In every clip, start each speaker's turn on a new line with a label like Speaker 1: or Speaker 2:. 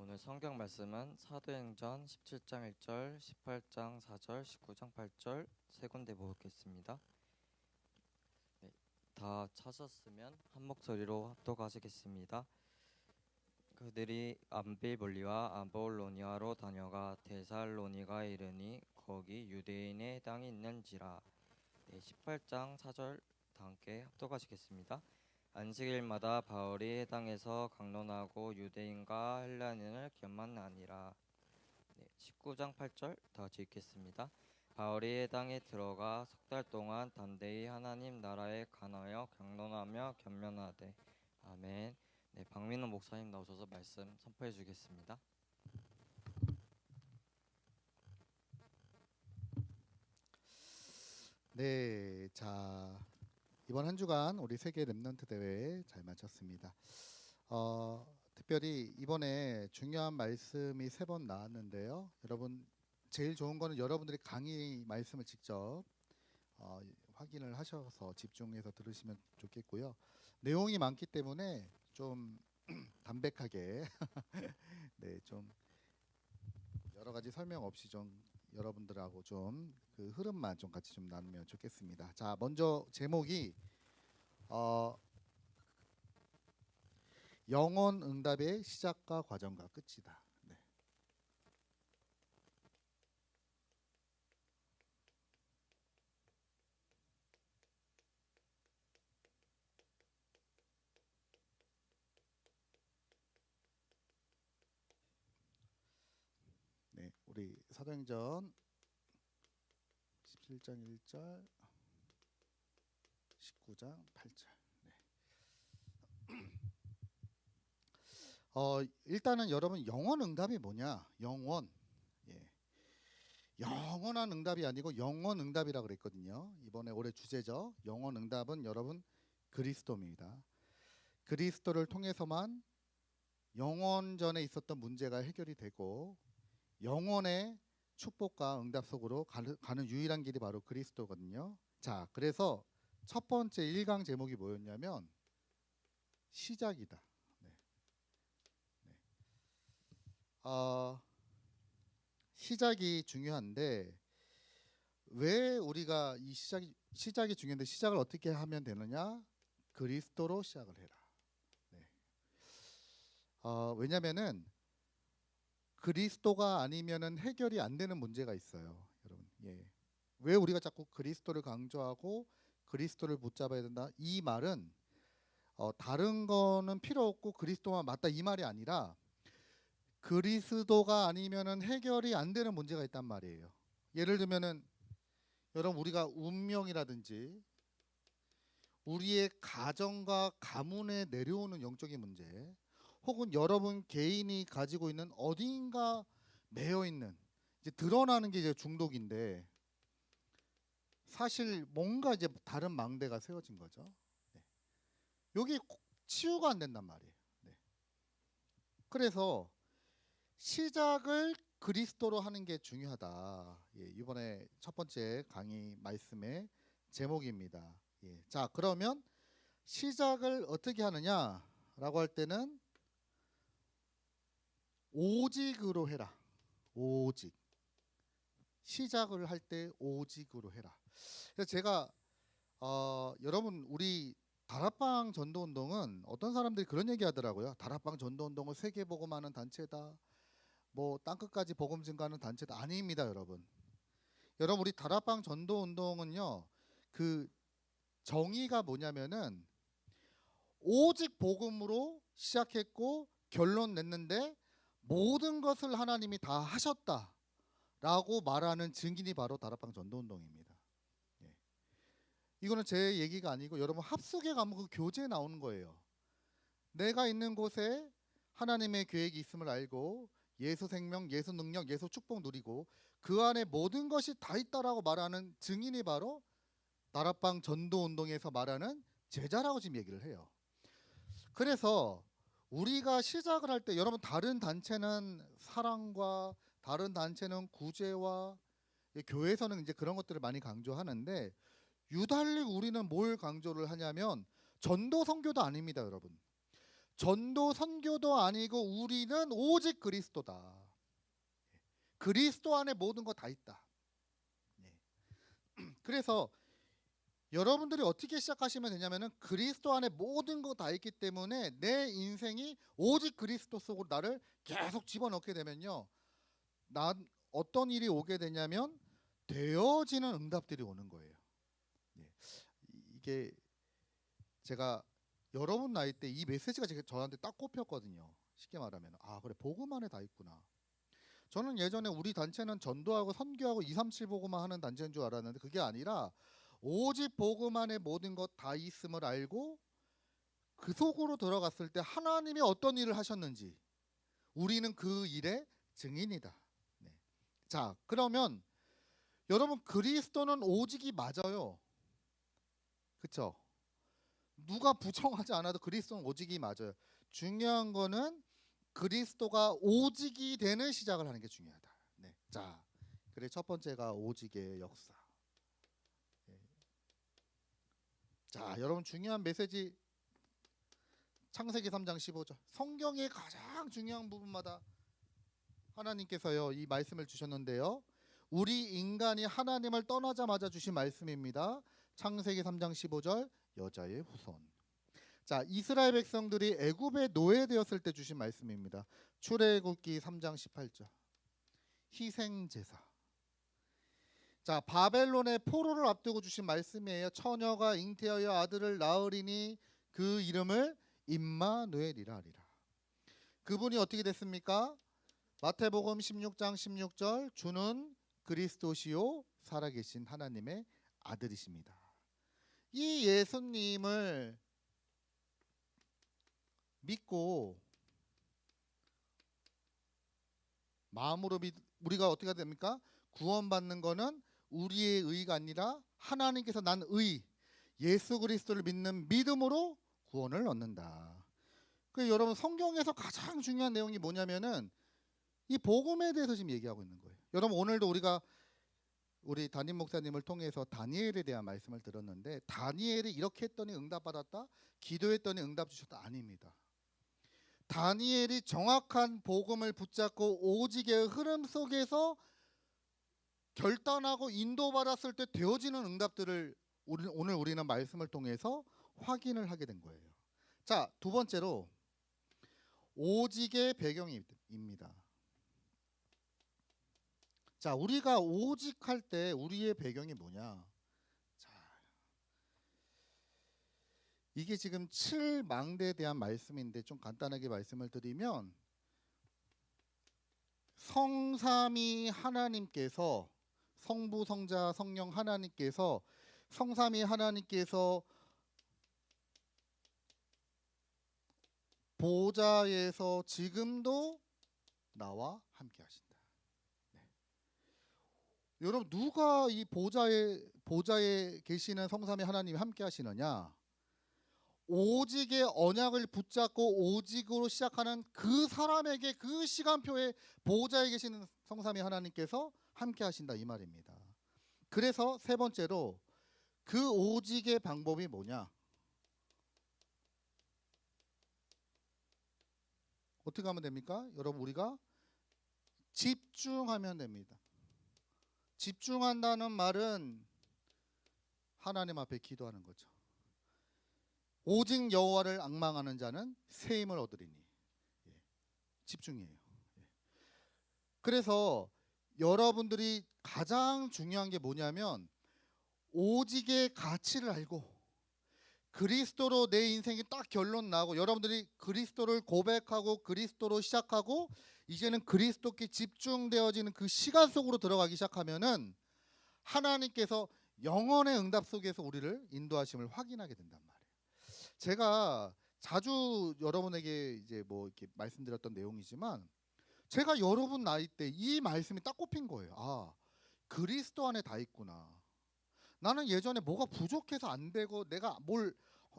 Speaker 1: 오늘 성경 말씀은 사도행전 17장 1절, 18장 4절, 19장 8절 세 군데 보겠습니다. 네, 다 찾았으면 한 목소리로 합독하시겠습니다. 그들이 암빌볼리와 아볼로니아로 다녀가 데살로니가에 이르니 거기 유대인의 땅이 있는지라. 18장 4절 다 함께 합독하시겠습니다. 안식일마다 바울이 해당에서 강론하고 유대인과 헬라인을 겸만하니라. 19장 8절 다 같이 읽겠습니다. 바울이 해당에 들어가 석 달 동안 담대히 하나님 나라에 관하여 강론하며 겸면하되. 아멘. 박민호 목사님 나오셔서 말씀 선포해 주겠습니다.
Speaker 2: 네, 자 이번 한 주간 우리 세계 랩넌트 대회 잘 마쳤습니다. 특별히 이번에 중요한 말씀이 3번 나왔는데요. 여러분 제일 좋은 거는 여러분들이 강의 말씀을 직접 확인을 하셔서 집중해서 들으시면 좋겠고요. 내용이 많기 때문에 좀 담백하게 네, 좀 여러 가지 설명 없이 좀 여러분들하고 좀 그 흐름만 좀 같이 좀 나누면 좋겠습니다. 자, 먼저 제목이 영혼 응답의 시작과 과정과 끝이다. 네. 네, 우리 사도행전 17장 1절, 19장 8절. 네. 일단은 여러분 영혼 응답이 뭐냐? 영혼. 예. 영원한 응답이 아니고 영혼 응답이라 그랬거든요. 이번에 올해 주제죠. 영혼 응답은 여러분 그리스도입니다. 그리스도를 통해서만 영원 전에 있었던 문제가 해결이 되고 영혼의 축복과 응답 속으로 가는 유일한 길이 바로 그리스도거든요. 자, 그래서 첫 번째 1강 제목이 뭐였냐면 시작이다. 네. 네. 시작이 중요한데 왜 우리가 이 시작이 중요한데 시작을 어떻게 하면 되느냐? 그리스도로 시작을 해라. 네. 왜냐면은 그리스도가 아니면은 해결이 안 되는 문제가 있어요, 여러분. 예. 왜 우리가 자꾸 그리스도를 강조하고 그리스도를 붙잡아야 된다? 이 말은 다른 거는 필요 없고 그리스도만 맞다 이 말이 아니라 그리스도가 아니면은 해결이 안 되는 문제가 있단 말이에요. 예를 들면은 여러분 우리가 운명이라든지 우리의 가정과 가문에 내려오는 영적인 문제, 혹은 여러분 개인이 가지고 있는 어딘가 매여 있는 이제 드러나는 게 이제 중독인데 사실 뭔가 이제 다른 망대가 세워진 거죠. 네. 여기 치유가 안 된단 말이에요. 네. 그래서 시작을 그리스도로 하는 게 중요하다. 예, 이번에 첫 번째 강의 말씀의 제목입니다. 예, 자, 그러면 시작을 어떻게 하느냐라고 할 때는 오직으로 해라. 오직. 시작을 할 때 오직으로 해라. 그래서 제가 여러분 우리 다락방 전도운동은 어떤 사람들이 그런 얘기 하더라고요. 다락방 전도운동은 세계 복음하는 단체다. 뭐 땅끝까지 복음 증가하는 단체다. 아닙니다, 여러분. 여러분 우리 다락방 전도운동은요. 그 정의가 뭐냐면은 오직 복음으로 시작했고 결론 냈는데 모든 것을 하나님이 다 하셨다라고 말하는 증인이 바로 다락방 전도운동입니다. 예. 이거는 제 얘기가 아니고 여러분 합숙에 가면 그 교재에 나오는 거예요. 내가 있는 곳에 하나님의 계획이 있음을 알고 예수 생명, 예수 능력, 예수 축복 누리고 그 안에 모든 것이 다 있다라고 말하는 증인이 바로 다락방 전도운동에서 말하는 제자라고 지금 얘기를 해요. 그래서 우리가 시작을 할 때 여러분 다른 단체는 사랑과 다른 단체는 구제와 교회에서는 이제 그런 것들을 많이 강조하는데 유달리 우리는 뭘 강조를 하냐면 전도 선교도 아닙니다, 여러분. 전도 선교도 아니고 우리는 오직 그리스도다. 그리스도 안에 모든 거 다 있다. 그래서 여러분들이 어떻게 시작하시면 되냐면은 그리스도 안에 모든 거 다 있기 때문에 내 인생이 오직 그리스도 속으로 나를 계속 집어넣게 되면요, 난 어떤 일이 오게 되냐면 되어지는 응답들이 오는 거예요. 이게 제가 여러분 나이 때 이 메시지가 저한테 딱 꼽혔거든요. 쉽게 말하면 그래, 복음 안에 다 있구나. 저는 예전에 우리 단체는 전도하고 선교하고 237 복음만 하는 단체인 줄 알았는데 그게 아니라 오직 복음 안에 모든 것 다 있음을 알고 그 속으로 들어갔을 때 하나님이 어떤 일을 하셨는지 우리는 그 일의 증인이다. 자, 그러면 여러분 그리스도는 오직이 맞아요. 그렇죠? 누가 부정하지 않아도 그리스도는 오직이 맞아요. 중요한 거는 그리스도가 오직이 되는 시작을 하는 게 중요하다. 자, 그래 첫 번째가 오직의 역사. 자, 여러분 중요한 메시지 창세기 3장 15절. 성경의 가장 중요한 부분마다 하나님께서요 이 말씀을 주셨는데요. 우리 인간이 하나님을 떠나자마자 주신 말씀입니다. 창세기 3장 15절 여자의 후손. 자, 이스라엘 백성들이 애굽에 노예되었을 때 주신 말씀입니다. 출애굽기 3장 18절 희생제사. 자, 바벨론의 포로를 앞두고 주신 말씀이에요. 처녀가 잉태하여 아들을 낳으리니 그 이름을 임마누엘이라 하리라. 그분이 어떻게 됐습니까? 마태복음 16장 16절 주는 그리스도시요 살아계신 하나님의 아들이십니다. 이 예수님을 믿고 마음으로 우리가 어떻게 됩니까? 구원받는 거는 우리의 의가 아니라 하나님께서 난 의, 예수 그리스도를 믿는 믿음으로 구원을 얻는다. 그 여러분 성경에서 가장 중요한 내용이 뭐냐면은 이 복음에 대해서 지금 얘기하고 있는 거예요. 여러분 오늘도 우리 담임 목사님을 통해서 다니엘에 대한 말씀을 들었는데 다니엘이 이렇게 했더니 응답받았다, 기도했더니 응답 주셨다, 아닙니다. 다니엘이 정확한 복음을 붙잡고 오직의 흐름 속에서 결단하고 인도받았을 때 되어지는 응답들을 오늘 우리는 말씀을 통해서 확인을 하게 된 거예요. 자, 두 번째로 오직의 배경입니다. 자, 우리가 오직할 때 우리의 배경이 뭐냐? 자, 이게 지금 7망대에 대한 말씀인데 좀 간단하게 말씀을 드리면 성삼위 하나님께서 성부, 성자, 성령 하나님께서 성삼위 하나님께서 보좌에서 지금도 나와 함께 하신다. 여러분 누가 이 보좌에 계시는 성삼위 하나님이 함께 하시느냐? 오직의 언약을 붙잡고 오직으로 시작하는 그 사람에게 그 시간표에 보좌에 계시는 성삼위 하나님께서 함께 하신다 이 말입니다. 그래서 세 번째로 그 오직의 방법이 뭐냐? 어떻게 하면 됩니까? 여러분 우리가 집중하면 됩니다. 집중한다는 말은 하나님 앞에 기도하는 거죠. 오직 여호와를 앙망하는 자는 새 힘을 얻으리니. 집중이에요. 그래서 여러분들이 가장 중요한 게 뭐냐면 오직의 가치를 알고 그리스도로 내 인생이 딱 결론 나고 여러분들이 그리스도를 고백하고 그리스도로 시작하고 이제는 그리스도께 집중되어지는 그 시간 속으로 들어가기 시작하면은 하나님께서 영원의 응답 속에서 우리를 인도하심을 확인하게 된단 말이에요. 제가 자주 여러분에게 이제 뭐 이렇게 말씀드렸던 내용이지만 제가 여러분 나이 때 이 말씀이 딱 꼽힌 거예요. 아, 그리스도 안에 다 있구나. 나는 예전에 뭐가 부족해서 안 되고 내가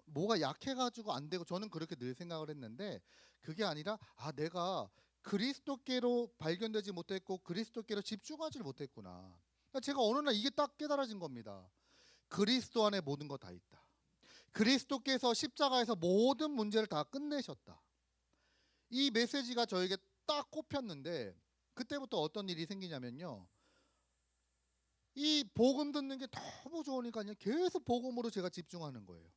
Speaker 2: 뭐가 약해가지고 안 되고 저는 그렇게 늘 생각을 했는데 그게 아니라 내가 그리스도께로 발견되지 못했고 그리스도께로 집중하지 못했구나. 제가 어느 날 이게 딱 깨달아진 겁니다. 그리스도 안에 모든 거 다 있다. 그리스도께서 십자가에서 모든 문제를 다 끝내셨다. 이 메시지가 저에게 딱 꼽혔는데 그때부터 어떤 일이 생기냐면요. 이 복음 듣는 게 너무 좋으니까요. 계속 복음으로 제가 집중하는 거예요.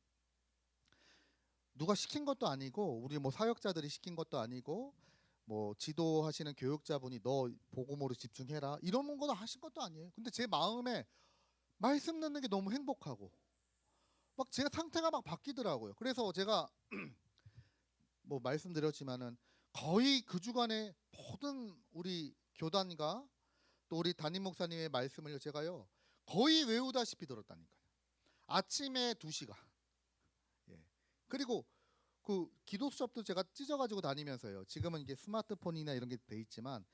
Speaker 2: 누가 시킨 것도 아니고 우리 뭐 사역자들이 시킨 것도 아니고 뭐 지도하시는 교육자분이 너 복음으로 집중해라 이런 거 하신 것도 아니에요. 근데 제 마음에 말씀 듣는 게 너무 행복하고 막 제 상태가 막 바뀌더라고요. 그래서 제가 뭐 말씀드렸지만은 거의 그 주간에 모든 우리 교단과 또 우리 담임 목사님의 말씀을 제가요 거의 외우다시피 들었다니까요. 아침에 2시간. 예. 그리고 그 기도 수첩도 제가 찢어가지고 다니면서요. 지금은 이게 스마트폰이나 이런 게 돼 있지만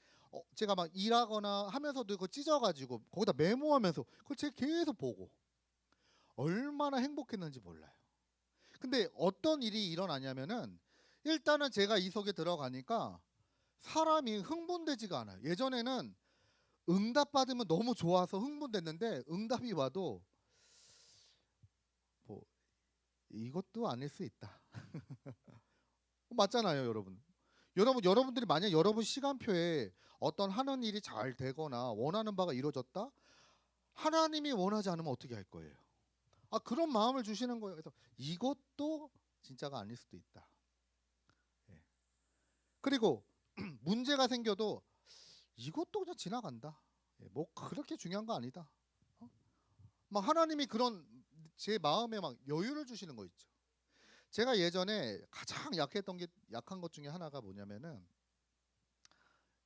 Speaker 2: 제가 막 일하거나 하면서도 그거 찢어가지고 거기다 메모하면서 그걸 제가 계속 보고 얼마나 행복했는지 몰라요. 근데 어떤 일이 일어나냐면은 일단은 제가 이 속에 들어가니까 사람이 흥분되지가 않아요. 예전에는 응답 받으면 너무 좋아서 흥분됐는데 응답이 와도 뭐 이것도 아닐 수 있다. 맞잖아요, 여러분. 여러분들이 만약 여러분 시간표에 어떤 하는 일이 잘 되거나 원하는 바가 이루어졌다? 하나님이 원하지 않으면 어떻게 할 거예요? 그런 마음을 주시는 거예요. 그래서 이것도 진짜가 아닐 수도 있다. 예. 그리고 문제가 생겨도 이것도 그냥 지나간다. 예, 뭐 그렇게 중요한 거 아니다. 막 하나님이 그런 제 마음에 막 여유를 주시는 거 있죠. 제가 예전에 가장 약한 것 중에 하나가 뭐냐면은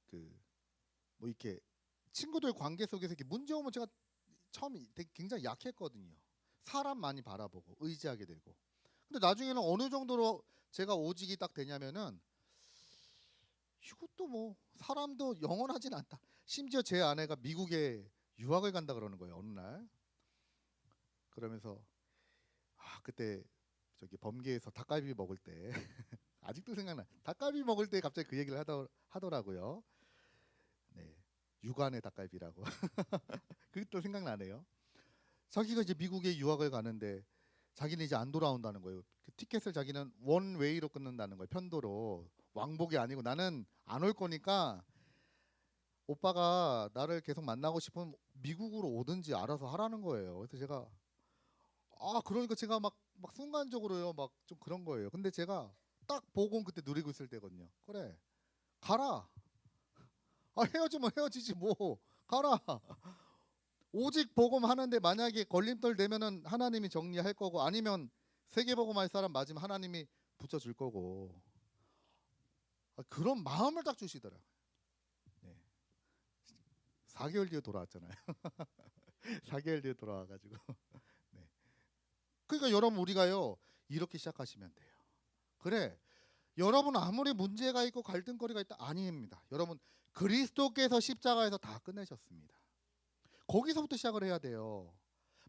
Speaker 2: 그 뭐 이렇게 친구들 관계 속에서 이렇게 문제 오면 제가 처음에 되게 굉장히 약했거든요. 사람 많이 바라보고 의지하게 되고. 근데 나중에는 어느 정도로 제가 오직이 딱 되냐면은 이것도 뭐 사람도 영원하진 않다. 심지어 제 아내가 미국에 유학을 간다 그러는 거예요. 어느 날. 그러면서 그때 저기 범계에서 닭갈비 먹을 때 아직도 생각나. 닭갈비 먹을 때 갑자기 그 얘기를 하더라고요. 네, 육안의 닭갈비라고. 그것도 생각나네요. 자기가 이제 미국에 유학을 가는데 자기는 이제 안 돌아온다는 거예요. 그 티켓을 자기는 원웨이로 끊는다는 거예요. 편도로. 왕복이 아니고 나는 안 올 거니까 오빠가 나를 계속 만나고 싶으면 미국으로 오든지 알아서 하라는 거예요. 그래서 제가 그러니까 제가 막 순간적으로요 막 좀 그런 거예요. 근데 제가 딱 복음 그때 누리고 있을 때거든요. 그래 가라. 헤어지면 헤어지지 뭐 가라. 오직 복음 하는데 만약에 걸림돌 되면은 하나님이 정리할 거고 아니면 세계 복음 할 사람 맞으면 하나님이 붙여줄 거고 그런 마음을 딱 주시더라고요. 네. 4개월 뒤에 돌아왔잖아요. 4개월 뒤에 돌아와가지고 네. 그러니까 여러분 우리가요 이렇게 시작하시면 돼요. 그래 여러분 아무리 문제가 있고 갈등거리가 있다 아닙니다. 여러분 그리스도께서 십자가에서 다 끝내셨습니다. 거기서부터 시작을 해야 돼요.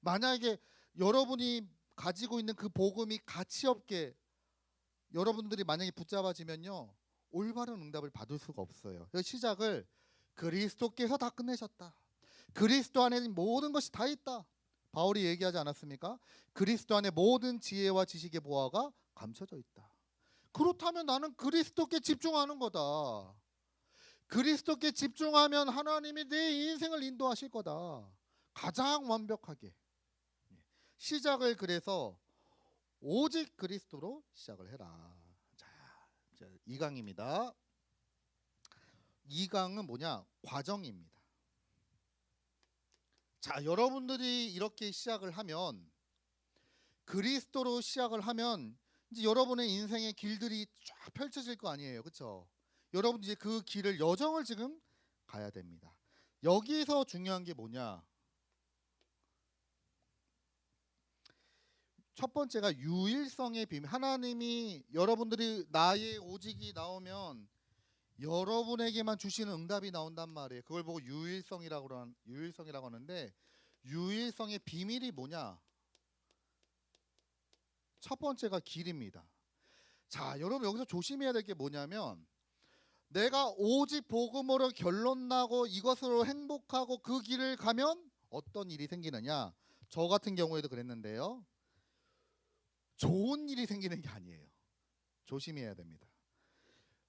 Speaker 2: 만약에 여러분이 가지고 있는 그 복음이 가치 없게 여러분들이 만약에 붙잡아지면요 올바른 응답을 받을 수가 없어요. 그 시작을 그리스도께서 다 끝내셨다. 그리스도 안에 모든 것이 다 있다. 바울이 얘기하지 않았습니까? 그리스도 안에 모든 지혜와 지식의 보화가 감춰져 있다. 그렇다면 나는 그리스도께 집중하는 거다. 그리스도께 집중하면 하나님이 내 인생을 인도하실 거다. 가장 완벽하게. 시작을 그래서 오직 그리스도로 시작을 해라. 자, 2강입니다. 2강은 뭐냐? 과정입니다. 자, 여러분들이 이렇게 시작을 하면 그리스도로 시작을 하면 이제 여러분의 인생의 길들이 쫙 펼쳐질 거 아니에요. 그렇죠? 여러분 이제 그 길을 여정을 지금 가야 됩니다. 여기서 중요한 게 뭐냐? 첫 번째가 유일성의 비밀. 하나님이 여러분들이 나의 오직이 나오면 여러분에게만 주시는 응답이 나온단 말이에요. 그걸 보고 유일성이라고 하는데 유일성의 비밀이 뭐냐? 첫 번째가 길입니다. 자, 여러분 여기서 조심해야 될 게 뭐냐면 내가 오직 복음으로 결론 나고 이것으로 행복하고 그 길을 가면 어떤 일이 생기느냐? 저 같은 경우에도 그랬는데요. 좋은 일이 생기는 게 아니에요. 조심해야 됩니다.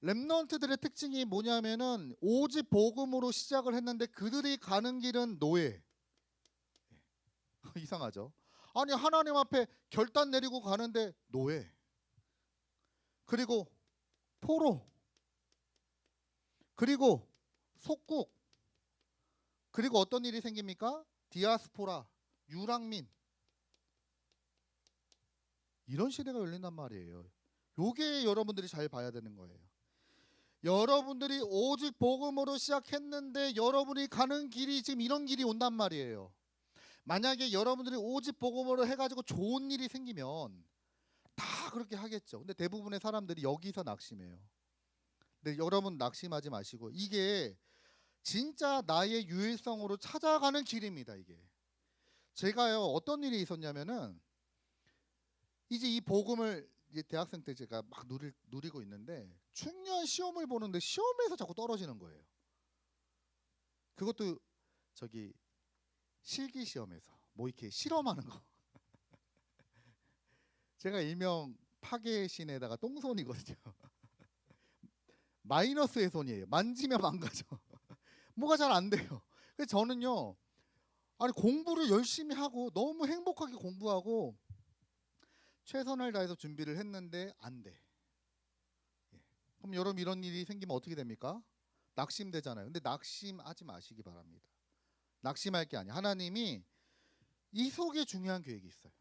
Speaker 2: 렘넌트들의 특징이 뭐냐면은 오직 복음으로 시작을 했는데 그들이 가는 길은 노예. 이상하죠? 아니 하나님 앞에 결단 내리고 가는데 노예. 그리고 포로. 그리고 속국. 그리고 어떤 일이 생깁니까? 디아스포라, 유랑민. 이런 시대가 열린단 말이에요. 요게 여러분들이 잘 봐야 되는 거예요. 여러분들이 오직 복음으로 시작했는데 여러분이 가는 길이 지금 이런 길이 온단 말이에요. 만약에 여러분들이 오직 복음으로 해가지고 좋은 일이 생기면 다 그렇게 하겠죠. 근데 대부분의 사람들이 여기서 낙심해요. 근데 여러분 낙심하지 마시고 이게 진짜 나의 유일성으로 찾아가는 길입니다. 이게 제가요 어떤 일이 있었냐면은 이제 이 복음을 이제 대학생 때 제가 막 누리고 있는데 중요한 시험을 보는데 시험에서 자꾸 떨어지는 거예요. 그것도 저기 실기 시험에서 뭐 이렇게 실험하는 거. 제가 일명 파괴의 신에다가 똥손이거든요. 마이너스의 손이에요. 만지면 망가져. 뭐가 잘 안 돼요. 그래서 저는요, 아니 공부를 열심히 하고 너무 행복하게 공부하고 최선을 다해서 준비를 했는데 안 돼. 예. 그럼 여러분 이런 일이 생기면 어떻게 됩니까? 낙심되잖아요. 근데 낙심하지 마시기 바랍니다. 낙심할 게 아니에요. 하나님이 이 속에 중요한 계획이 있어요.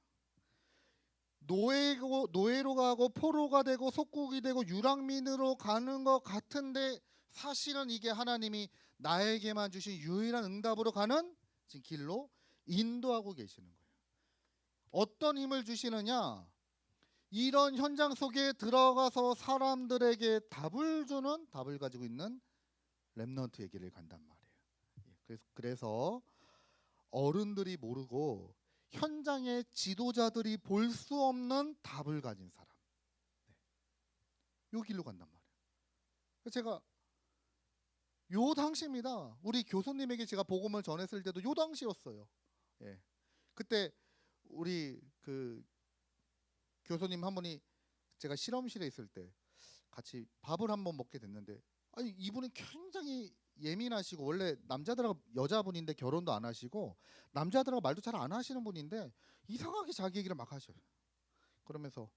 Speaker 2: 노예로 가고 포로가 되고 속국이 되고 유랑민으로 가는 것 같은데 사실은 이게 하나님이 나에게만 주신 유일한 응답으로 가는 지금 길로 인도하고 계시는 거예요. 어떤 힘을 주시느냐? 이런 현장 속에 들어가서 사람들에게 답을 가지고 있는 렘넌트의 길을 간단 말이에요. 그래서 어른들이 모르고 현장의 지도자들이 볼 수 없는 답을 가진 사람, 요 길로 간단 말이에요. 제가 요 당시입니다. 우리 교수님에게 제가 복음을 전했을 때도 요 당시였어요. 예. 그때 우리 그 교수님 한 분이 제가 실험실에 있을 때 같이 밥을 한번 먹게 됐는데 아니 이분은 굉장히 예민하시고 원래 남자들하고 여자분인데 결혼도 안 하시고 남자들하고 말도 잘 안 하시는 분인데 이상하게 자기 얘기를 막 하셔요. 그러면서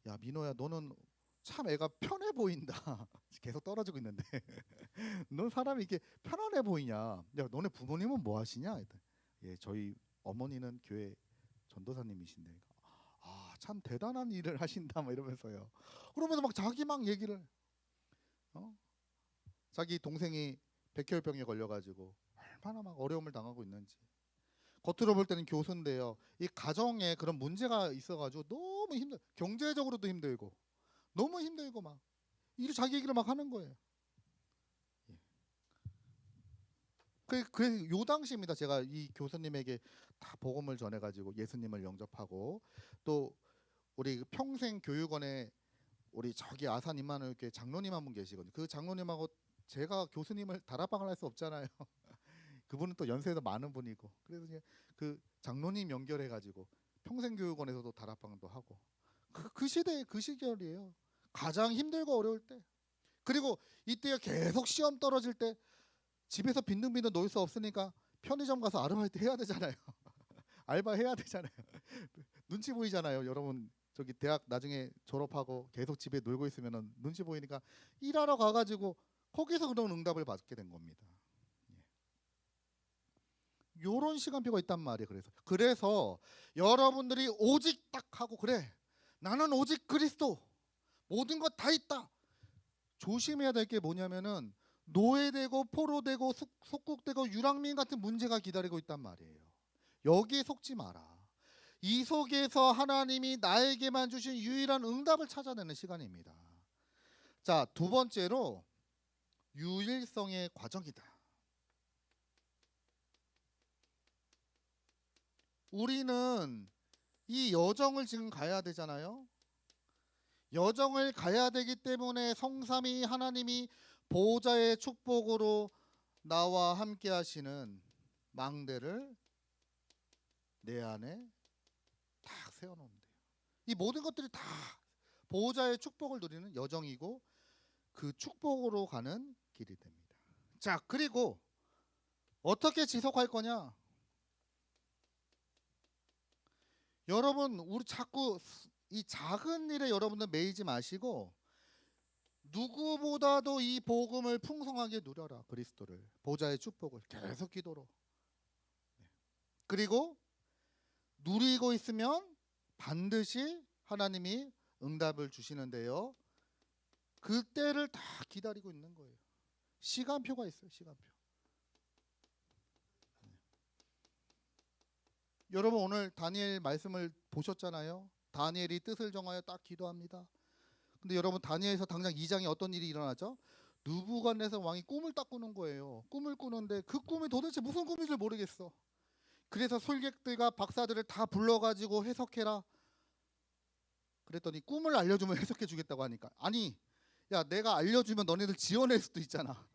Speaker 2: 야 민호야 너는 참 애가 편해 보인다. 계속 떨어지고 있는데 넌 사람이 이렇게 편안해 보이냐. 야 너네 부모님은 뭐 하시냐. 예 저희 어머니는 교회 전도사님이신데 아 참 대단한 일을 하신다 막 이러면서요. 그러면서 막 자기 막 얘기를 자기 동생이 백혈병에 걸려가지고 얼마나 막 어려움을 당하고 있는지 겉으로 볼 때는 교수인데요. 이 가정에 그런 문제가 있어가지고 너무 경제적으로도 힘들고 너무 힘들고 막 이 자기 얘기를 막 하는 거예요. 예. 요 당시입니다. 제가 이 교수님에게 다 복음을 전해가지고 예수님을 영접하고 또 우리 평생 교육원에 우리 저기 아산 임마누엘교회 장로님 한 분 계시거든요. 그 장로님하고 제가 교수님을 다락방을 할 수 없잖아요. 그분은 또 연세도 많은 분이고 그래서 이제 그 장로님 연결해가지고 평생교육원에서도 다락방도 하고 그 시대 그 시절이에요. 가장 힘들고 어려울 때 그리고 이때가 계속 시험 떨어질 때 집에서 빈둥빈둥 놀 수 없으니까 편의점 가서 아르바이트 해야 되잖아요. 알바 해야 되잖아요. 눈치 보이잖아요. 여러분 저기 대학 나중에 졸업하고 계속 집에 놀고 있으면 눈치 보이니까 일하러 가가지고 거기서 그런 응답을 받게 된 겁니다. 요런 시간표가 있단 말이에요. 그래서 여러분들이 오직 딱 하고 그래 나는 오직 그리스도 모든 것 다 있다. 조심해야 될 게 뭐냐면은 노예되고 포로되고 속국되고 유랑민 같은 문제가 기다리고 있단 말이에요. 여기에 속지 마라. 이 속에서 하나님이 나에게만 주신 유일한 응답을 찾아내는 시간입니다. 자, 두 번째로 유일성의 과정이다. 우리는 이 여정을 지금 가야 되잖아요. 여정을 가야 되기 때문에 성삼위 하나님이 보호자의 축복으로 나와 함께 하시는 망대를 내 안에 딱 세워놓으면 돼요. 이 모든 것들이 다 보호자의 축복을 누리는 여정이고 그 축복으로 가는 길이 됩니다. 자, 그리고 어떻게 지속할 거냐? 여러분, 우리 자꾸 이 작은 일에 여러분들 매이지 마시고 누구보다도 이 복음을 풍성하게 누려라. 그리스도를, 보좌의 축복을 계속 기도로. 그리고 누리고 있으면 반드시 하나님이 응답을 주시는데요. 그때를 다 기다리고 있는 거예요. 시간표가 있어요. 시간표. 여러분, 오늘 다니엘 말씀을 보셨잖아요. 다니엘이 뜻을 정하여 딱 기도합니다. 근데 여러분, 다니엘에서 당장 2장에 어떤 일이 일어나죠? 느부갓네살 왕이 꿈을 딱 꾸는 거예요. 꿈을 꾸는데 그 꿈이 도대체 무슨 꿈인지 모르겠어. 그래서 솔객들과 박사들을 다 불러가지고 해석해라. 그랬더니 꿈을 알려주면 해석해 주겠다고 하니까, 아니, 야, 내가 알려주면 너네들 지어낼 수도 있잖아.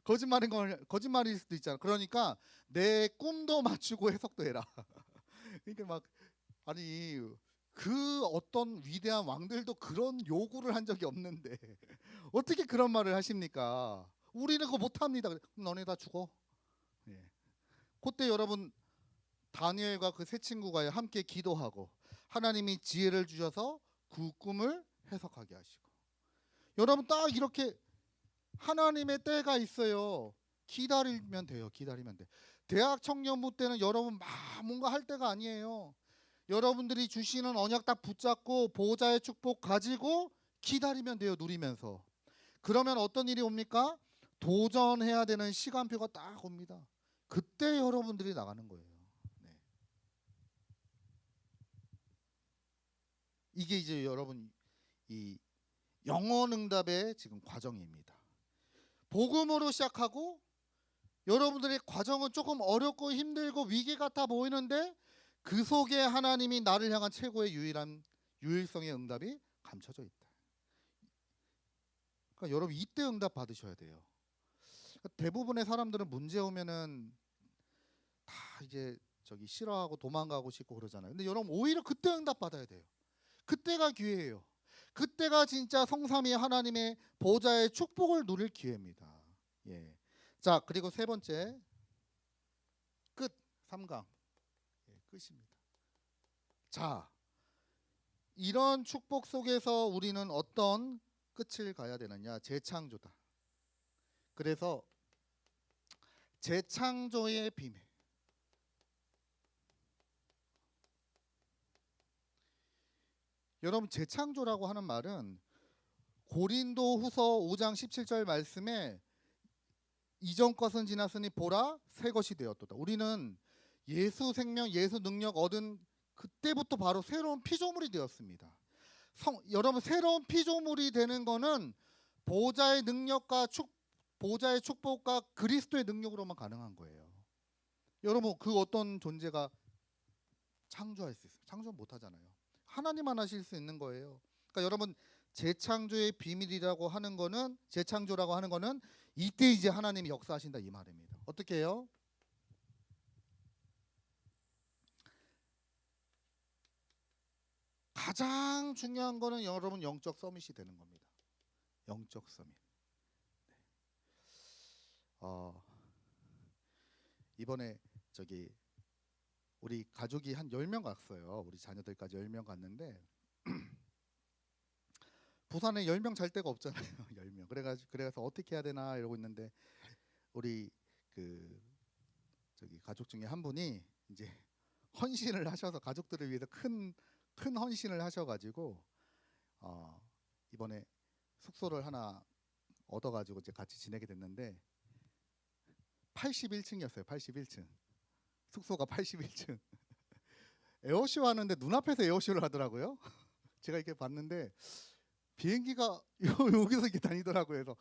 Speaker 2: 거짓말일 수도 있잖아. 그러니까 내 꿈도 맞추고 해석도 해라. 그러니까 막, 아니, 그 어떤 위대한 왕들도 그런 요구를 한 적이 없는데 어떻게 그런 말을 하십니까? 우리는 그거 못합니다. 그럼 너네 다 죽어. 예. 그때 여러분, 다니엘과 그 세 친구가 함께 기도하고 하나님이 지혜를 주셔서 그 꿈을 해석하게 하시고, 여러분 딱 이렇게 하나님의 때가 있어요. 기다리면 돼요. 기다리면 돼. 대학 청년부 때는 여러분 막 뭔가 할 때가 아니에요. 여러분들이 주시는 언약 딱 붙잡고 보호자의 축복 가지고 기다리면 돼요. 누리면서. 그러면 어떤 일이 옵니까? 도전해야 되는 시간표가 딱 옵니다. 그때 여러분들이 나가는 거예요. 네. 이게 이제 여러분 이 영원 응답의 지금 과정입니다. 복음으로 시작하고 여러분들의 과정은 조금 어렵고 힘들고 위기 같아 보이는데 그 속에 하나님이 나를 향한 최고의 유일성의 응답이 감춰져 있다. 그러니까 여러분 이때 응답 받으셔야 돼요. 그러니까 대부분의 사람들은 문제 오면은 다 이제 저기 싫어하고 도망가고 싶고 그러잖아요. 근데 여러분 오히려 그때 응답 받아야 돼요. 그때가 기회예요. 그때가 진짜 성삼위 하나님의 보좌의 축복을 누릴 기회입니다. 예. 자, 그리고 세 번째 끝 3강. 예, 끝입니다. 자, 이런 축복 속에서 우리는 어떤 끝을 가야 되느냐? 재창조다. 그래서 재창조의 비밀. 여러분, 재창조라고 하는 말은 고린도후서 5장 17절 말씀에 이전 것은 지났으니 보라 새 것이 되었도다. 우리는 예수 생명, 예수 능력 얻은 그때부터 바로 새로운 피조물이 되었습니다. 여러분, 새로운 피조물이 되는 거는 보좌의 능력과 보좌의 축복과 그리스도의 능력으로만 가능한 거예요. 여러분, 그 어떤 존재가 창조할 수 있어요? 창조 못 하잖아요. 하나님만 하실 수 있는 거예요. 그러니까 여러분, 재창조의 비밀이라고 하는 거는, 재창조라고 하는 거는 이때 이제 하나님이 역사하신다 이 말입니다. 어떻게 해요? 가장 중요한 거는 여러분 영적 서밋이 되는 겁니다. 영적 서밋. 이번에 저기 우리 가족이 한 10명 갔어요. 우리 자녀들까지 10명 갔는데 부산에 10명 잘 데가 없잖아요. 10명. 그래서 어떻게 해야 되나 이러고 있는데 우리 그 저기 가족 중에 한 분이 이제 헌신을 하셔서 가족들을 위해서 큰 헌신을 하셔가지고 이번에 숙소를 하나 얻어가지고 이제 같이 지내게 됐는데 81층이었어요. 81층. 숙소가 81층. 에어쇼 하는데 눈앞에서 에어쇼를 하더라고요. 제가 이렇게 봤는데 비행기가 여기서 이렇게 다니더라고요. 그래서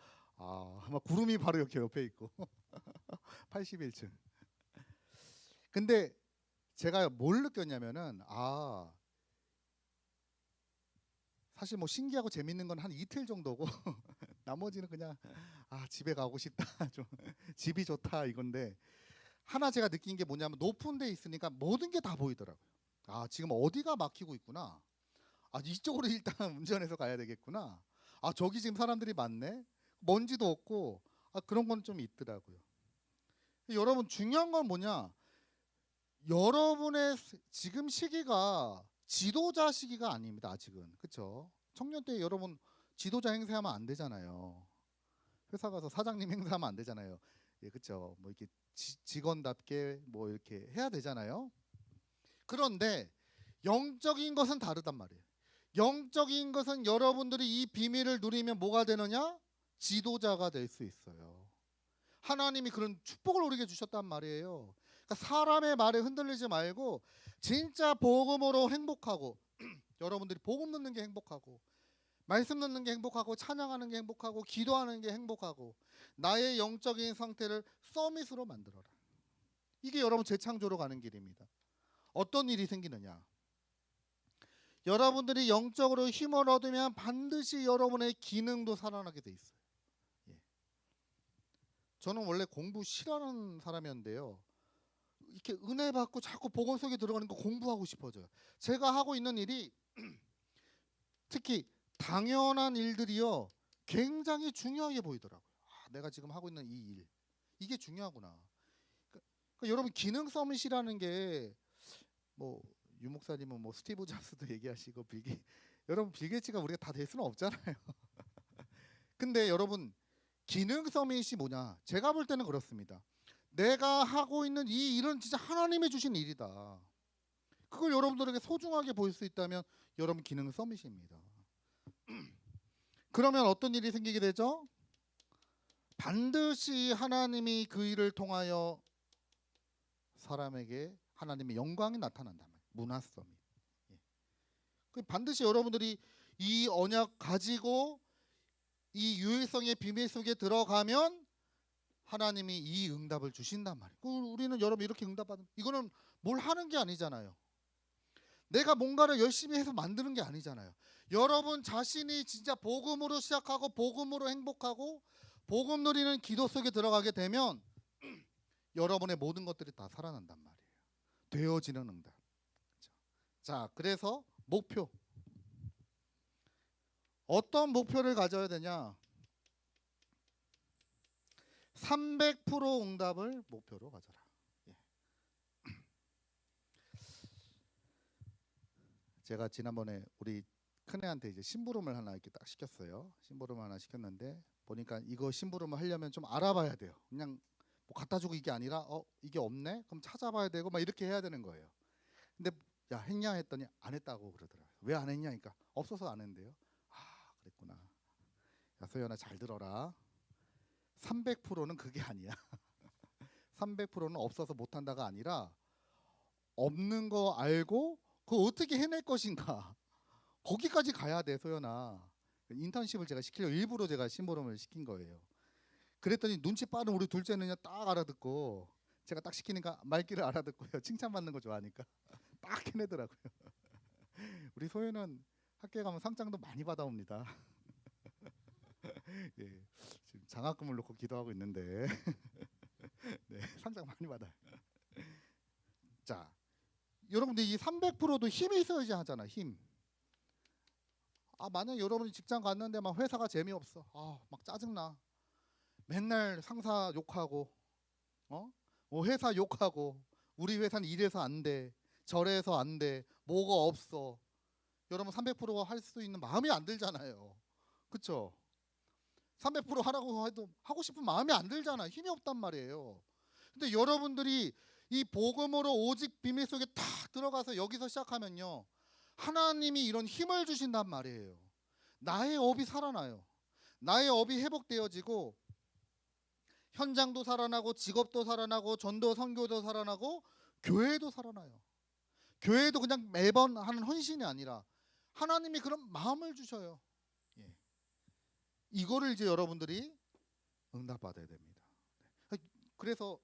Speaker 2: 막 구름이 바로 이렇게 옆에 있고 81층. 근데 제가 뭘 느꼈냐면은 사실 뭐 신기하고 재밌는 건 한 이틀 정도고 나머지는 그냥 집에 가고 싶다, 좀 집이 좋다 이건데, 하나 제가 느낀 게 뭐냐면 높은 데 있으니까 모든 게 다 보이더라고요. 지금 어디가 막히고 있구나. 이쪽으로 일단 운전해서 가야 되겠구나. 아 저기 지금 사람들이 많네. 먼지도 없고 그런 건 좀 있더라고요. 여러분 중요한 건 뭐냐? 여러분의 지금 시기가 지도자 시기가 아닙니다. 아직은 그렇죠? 청년 때 여러분 지도자 행세하면 안 되잖아요. 회사 가서 사장님 행세하면 안 되잖아요. 예, 그렇죠. 뭐 이렇게 직원답게 뭐 이렇게 해야 되잖아요. 그런데 영적인 것은 다르단 말이에요. 영적인 것은 여러분들이 이 비밀을 누리면 뭐가 되느냐? 지도자가 될 수 있어요. 하나님이 그런 축복을 우리에게 주셨단 말이에요. 그러니까 사람의 말에 흔들리지 말고 진짜 복음으로 행복하고 여러분들이 복음 듣는 게 행복하고 말씀 듣는 게 행복하고 찬양하는 게 행복하고 기도하는 게 행복하고 나의 영적인 상태를 서밋으로 만들어라. 이게 여러분 재창조로 가는 길입니다. 어떤 일이 생기느냐? 여러분들이 영적으로 힘을 얻으면 반드시 여러분의 기능도 살아나게 돼 있어요. 예. 저는 원래 공부 싫어하는 사람이었는데요. 이렇게 은혜 받고 자꾸 복음 속에 들어가는 거 공부하고 싶어져요. 제가 하고 있는 일이 특히 당연한 일들이요 굉장히 중요하게 보이더라고요. 내가 지금 하고 있는 이 일, 이게 중요하구나. 그러니까 여러분 기능 서밋이라는 게 뭐 유 목사님은 뭐 스티브 잡스도 얘기하시고 여러분 빌 게이츠가 우리가 다 될 수는 없잖아요. 근데 여러분 기능 서밋이 뭐냐? 제가 볼 때는 그렇습니다. 내가 하고 있는 이 일은 진짜 하나님이 주신 일이다. 그걸 여러분들에게 소중하게 보일 수 있다면 여러분 기능 서밋입니다. 그러면 어떤 일이 생기게 되죠? 반드시 하나님이 그 일을 통하여 사람에게 하나님의 영광이 나타난단 말이에요. 문화 서밋. 반드시 여러분들이 이 언약 가지고 이 유일성의 비밀 속에 들어가면 하나님이 이 응답을 주신단 말이에요. 우리는 여러분 이렇게 응답받는 이거는 뭘 하는 게 아니잖아요. 내가 뭔가를 열심히 해서 만드는 게 아니잖아요. 여러분 자신이 진짜 복음으로 시작하고 복음으로 행복하고 복음 누리는 기도 속에 들어가게 되면 여러분의 모든 것들이 다 살아난단 말이에요. 되어지는 응답. 자, 그래서 목표. 어떤 목표를 가져야 되냐? 300% 응답을 목표로 가져라. 예. 제가 지난번에 우리 큰애한테 이제 심부름을 하나 이렇게 딱 시켰어요. 심부름 하나 시켰는데 보니까 이거 심부름을 하려면 좀 알아봐야 돼요. 그냥 뭐 갖다 주고 이게 아니라 이게 없네? 그럼 찾아봐야 되고 막 이렇게 해야 되는 거예요. 근데 야 했냐 했더니 안 했다고 그러더라고요. 왜 안 했냐? 그러니까 없어서 안 했는데요. 그랬구나. 야 소연아 잘 들어라. 300%는 그게 아니야. 300%는 없어서 못한다가 아니라 없는 거 알고 그거 어떻게 해낼 것인가. 거기까지 가야 돼 소연아. 인턴십을 제가 시키려고 일부러 제가 심부름을 시킨 거예요. 그랬더니 눈치 빠른 우리 둘째는요 딱 알아듣고 제가 딱 시키니까 말귀를 알아듣고요. 칭찬받는 거 좋아하니까 딱 해내더라고요. 우리 소연은 학교에 가면 상장도 많이 받아옵니다. 예, 지금 장학금을 놓고 기도하고 있는데 네, 상장 많이 받아요. 자, 여러분들 이 300%도 힘이 있어야지 하잖아. 힘. 만약 여러분이 직장 갔는데 막 회사가 재미없어. 막 짜증나. 맨날 상사 욕하고 회사 욕하고 우리 회사는 이래서 안 돼. 저래서 안 돼. 뭐가 없어. 여러분 300%가 할 수 있는 마음이 안 들잖아요. 그렇죠? 300% 하라고 해도 하고 싶은 마음이 안 들잖아. 힘이 없단 말이에요. 근데 여러분들이 이 복음으로 오직 비밀 속에 탁 들어가서 여기서 시작하면요. 하나님이 이런 힘을 주신단 말이에요. 나의 업이 살아나요. 나의 업이 회복되어지고 현장도 살아나고 직업도 살아나고 전도 선교도 살아나고 교회도 살아나요. 교회도 그냥 매번 하는 헌신이 아니라 하나님이 그런 마음을 주셔요. 예. 이거를 이제 여러분들이 응답받아야 됩니다. 그래서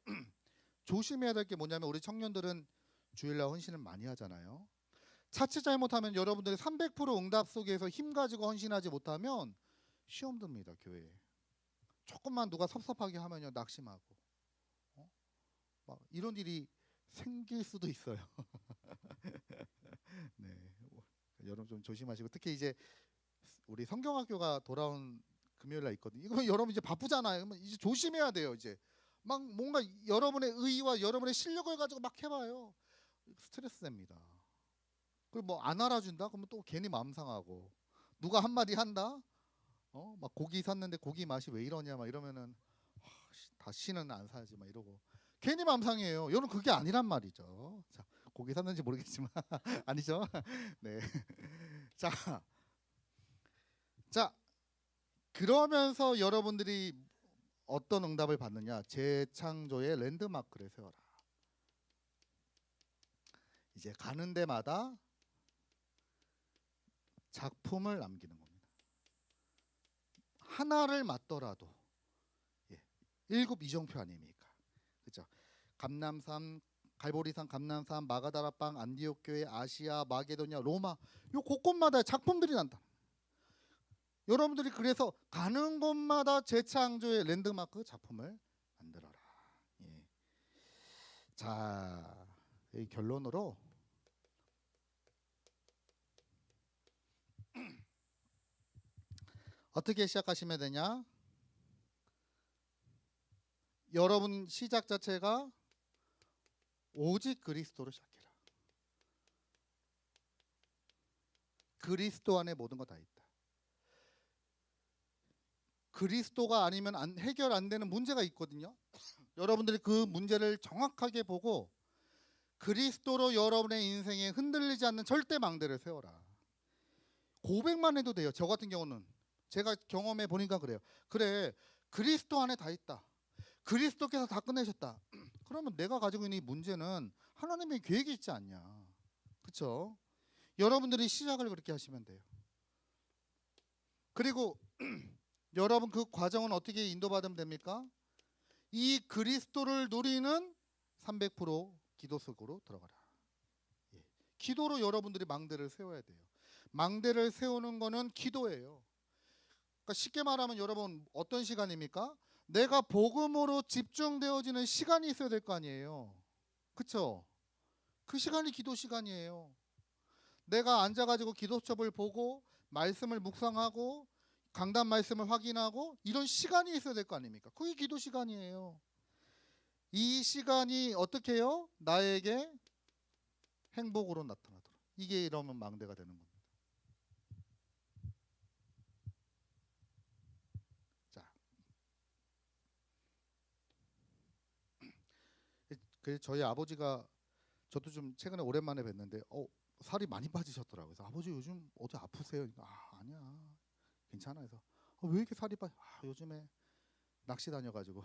Speaker 2: 조심해야 될 게 뭐냐면 우리 청년들은 주일날 헌신을 많이 하잖아요. 자칫 잘못하면 여러분들이 300% 응답 속에서 힘 가지고 헌신하지 못하면 시험 듭니다. 교회에. 조금만 누가 섭섭하게 하면요 낙심하고 막 이런 일이 생길 수도 있어요. 네, 여러분 좀 조심하시고 특히 이제 우리 성경학교가 돌아온 금요일 날 있거든요. 이거 여러분 이제 바쁘잖아요. 그러면 이제 조심해야 돼요. 이제 막 뭔가 여러분의 의의와 여러분의 실력을 가지고 막 해봐요. 스트레스 됩니다. 그리고 뭐 안 알아준다? 그러면 또 괜히 마음 상하고 누가 한마디 한다? 막 고기 샀는데 고기 맛이 왜 이러냐 막 이러면은 다시는 안 사지 막 이러고 괜히 마음 상해요. 여러분 그게 아니란 말이죠. 자, 고기 샀는지 모르겠지만 아니죠. 네. 자, 자 그러면서 여러분들이 어떤 응답을 받느냐? 재창조의 랜드마크를 세워라. 이제 가는 데마다 작품을 남기는 겁니다. 하나를 맞더라도 1급 이정표 아닙니까? 그렇죠? 감남산, 갈보리산, 감남산, 마가다라빵, 안디옥 교회, 아시아, 마게도냐, 로마 요 곳곳마다 작품들이 난다. 여러분들이 그래서 가는 곳마다 재창조의 랜드마크 작품을 만들어라. 예. 자, 이 결론으로 어떻게 시작하시면 되냐? 여러분 시작 자체가 오직 그리스도로 시작해라. 그리스도 안에 모든 거 다 있다. 그리스도가 아니면 해결 안 되는 문제가 있거든요. 여러분들이 그 문제를 정확하게 보고 그리스도로 여러분의 인생에 흔들리지 않는 절대 망대를 세워라. 고백만 해도 돼요. 저 같은 경우는 제가 경험해 보니까 그래요. 그래, 그리스도 안에 다 있다. 그리스도께서 다 끝내셨다. 그러면 내가 가지고 있는 이 문제는 하나님의 계획이 있지 않냐. 그렇죠? 여러분들이 시작을 그렇게 하시면 돼요. 그리고 여러분 그 과정은 어떻게 인도받으면 됩니까? 이 그리스도를 누리는 300% 기도 속으로 들어가라. 예. 기도로 여러분들이 망대를 세워야 돼요. 망대를 세우는 거는 기도예요. 그러니까 쉽게 말하면 여러분 어떤 시간입니까? 내가 복음으로 집중되어지는 시간이 있어야 될 거 아니에요. 그렇죠? 그 시간이 기도 시간이에요. 내가 앉아가지고 기도첩을 보고 말씀을 묵상하고 강단 말씀을 확인하고 이런 시간이 있어야 될 거 아닙니까? 그게 기도 시간이에요. 이 시간이 어떻게 해요? 나에게 행복으로 나타나도록. 이게 이러면 망대가 되는 겁니다. 자, 그 저희 아버지가 저도 좀 최근에 오랜만에 뵀는데 살이 많이 빠지셨더라고요. 그래서 아버지 요즘 어디 아프세요? 아니야 괜찮아. 그래서 왜 이렇게 살이 빠져? 요즘에 낚시 다녀가지고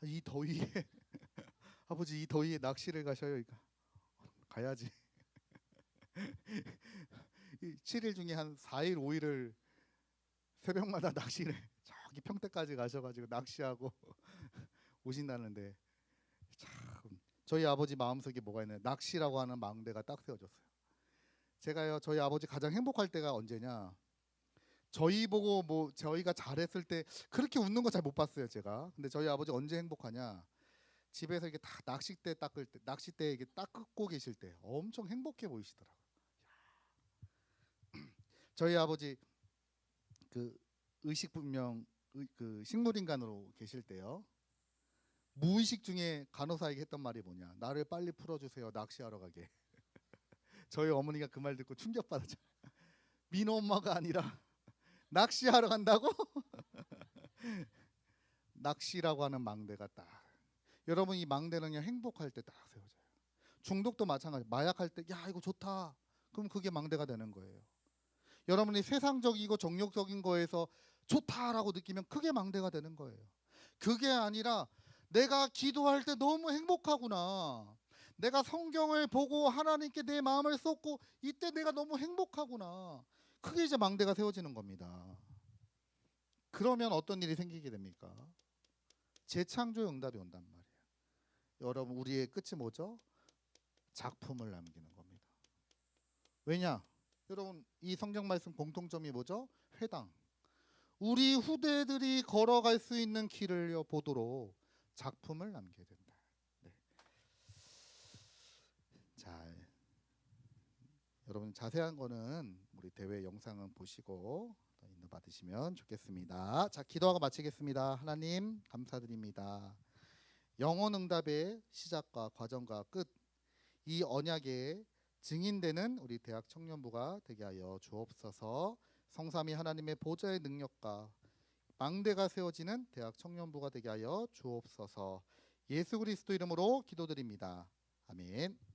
Speaker 2: 이 더위에 아버지 이 더위에 낚시를 가셔요. 그러니까 가야지. 7일 중에 한 4일 5일을 새벽마다 낚시를 저기 평택까지 가셔가지고 낚시하고 오신다는데 참 저희 아버지 마음속에 뭐가 있나요? 낚시라고 하는 망대가 딱 세워졌어요. 제가요 저희 아버지 가장 행복할 때가 언제냐? 저희 보고 뭐 저희가 잘했을 때 그렇게 웃는 거 잘 못 봤어요 제가. 근데 저희 아버지 언제 행복하냐? 집에서 이게 다 낚싯대 닦을 때, 낚싯대 이게 닦고 계실 때 엄청 행복해 보이시더라고요. 저희 아버지 그 의식불명 그 식물인간으로 계실 때요. 무의식 중에 간호사에게 했던 말이 뭐냐? 나를 빨리 풀어주세요. 낚시하러 가게. 저희 어머니가 그 말 듣고 충격받았죠. 민호 엄마가 아니라 낚시하러 간다고? 낚시라고 하는 망대가 딱. 여러분 이 망대는 그냥 행복할 때 딱 세워져요. 중독도 마찬가지. 마약할 때 야 이거 좋다. 그럼 그게 망대가 되는 거예요. 여러분이 세상적이고 정욕적인 거에서 좋다라고 느끼면 그게 망대가 되는 거예요. 그게 아니라 내가 기도할 때 너무 행복하구나. 내가 성경을 보고 하나님께 내 마음을 쏟고 이때 내가 너무 행복하구나. 그게 이제 망대가 세워지는 겁니다. 그러면 어떤 일이 생기게 됩니까? 재창조의 응답이 온단 말이에요. 여러분 우리의 끝이 뭐죠? 작품을 남기는 겁니다. 왜냐? 여러분 이 성경 말씀 공통점이 뭐죠? 회당. 우리 후대들이 걸어갈 수 있는 길을 보도록 작품을 남겨야 된다. 네. 자, 여러분 자세한 거는 뭐 우리 대회 영상은 보시고 또 인도 받으시면 좋겠습니다. 자, 기도하고 마치겠습니다. 하나님 감사드립니다. 영혼 응답의 시작과 과정과 끝, 이 언약의 증인되는 우리 대학 청년부가 되게 하여 주옵소서. 성삼위 하나님의 보좌의 능력과 망대가 세워지는 대학 청년부가 되게 하여 주옵소서. 예수 그리스도 이름으로 기도드립니다. 아멘.